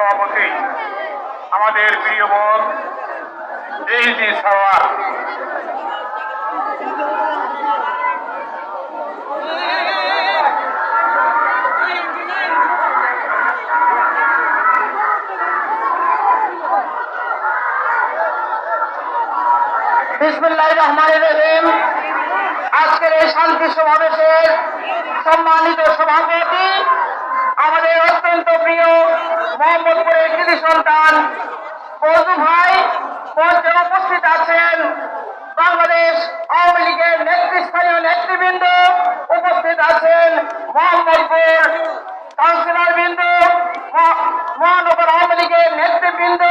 সভাপতি আমাদের প্রিয় বোন ডেইজি সাওয়ার, বিসমিল্লাহির রহমানির রহিম। আজকের এই শান্তি সমাবেশের সম্মানিত সভাপতি আমাদের অত্যন্ত প্রিয় মোহাম্মদপুরের কৃতি সন্তান ফজলু ভাই, মঞ্চে উপস্থিত আছেন বাংলাদেশ আওয়ামী লীগের নেতৃস্থানীয় নেতৃবৃন্দ, উপস্থিত আছেন মোহাম্মদপুর কাউন্সিলর বৃন্দ, মহানগর আওয়ামী লীগের নেতৃবৃন্দ,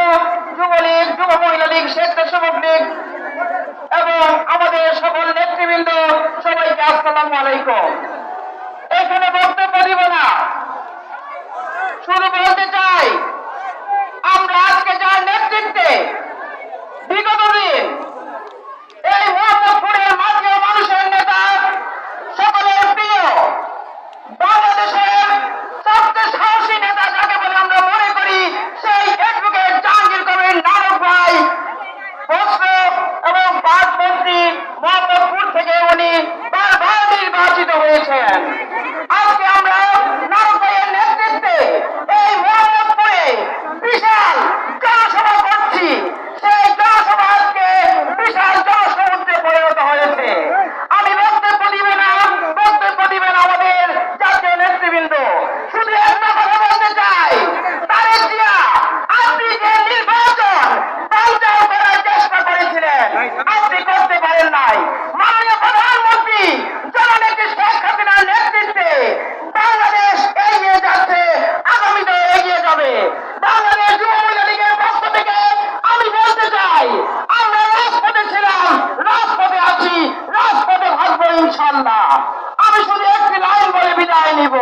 যুবলীগ, যুব মহিলা লীগ, স্বেচ্ছাসেবক লীগ এবং আমাদের সকল নেতৃবৃন্দ, সবাইকে আসসালামু আলাইকুম। এখানে বক্তব্য দিব না, শুধু বলতে চাই আমরা আজকে যার নেতৃত্বে বিগত দিন এই মোহাম্মদপুরের মাঝে মানুষের নেতা, সকলের প্রিয়, বাংলাদেশের সবচেয়ে সাহসী নেতা যাকে বলে আমরা মনে করি, সেই অ্যাডভোকেট জাহাঙ্গীর কবির নানক ভাই বস্ত্র এবং পাট মন্ত্রী মোহাম্মদপুর থেকে উনি বারবার নির্বাচিত হয়েছেন। আজকে আমরা নানক ভাইয়ের নেতৃত্বে এই মোহাম্মদপুরে বিশাল জনসভা করছি। সেই জনসভা আজকে বিশাল জনসমুদ্রে পরিণত হয়েছে। আমি বক্তব্য দিবেন আমাদের জাতীয় নেতৃবৃন্দ। শুধু একটা কথা বলতে চাই, তারেক জিয়া আপনি যে নির্বাচন বানচাল করার চেষ্টা করেছিলেন, আপনি করতে পারেন নাই। মাননীয় প্রধানমন্ত্রী জননেত্রী শেখ হাসিনার নেতৃত্বে বাংলাদেশ এগিয়ে যাচ্ছে, আগামীতে এগিয়ে যাবে। বাংলাদেশ যুব মহিলা লীগের পক্ষ থেকে আমি বলতে চাই, আমরা রাজপথে ছিলাম, রাজপথে আছি, রাজপথে থাকবো ইনশাল্লাহ। আমি শুধু একটি লাইন বলে বিদায় নিব।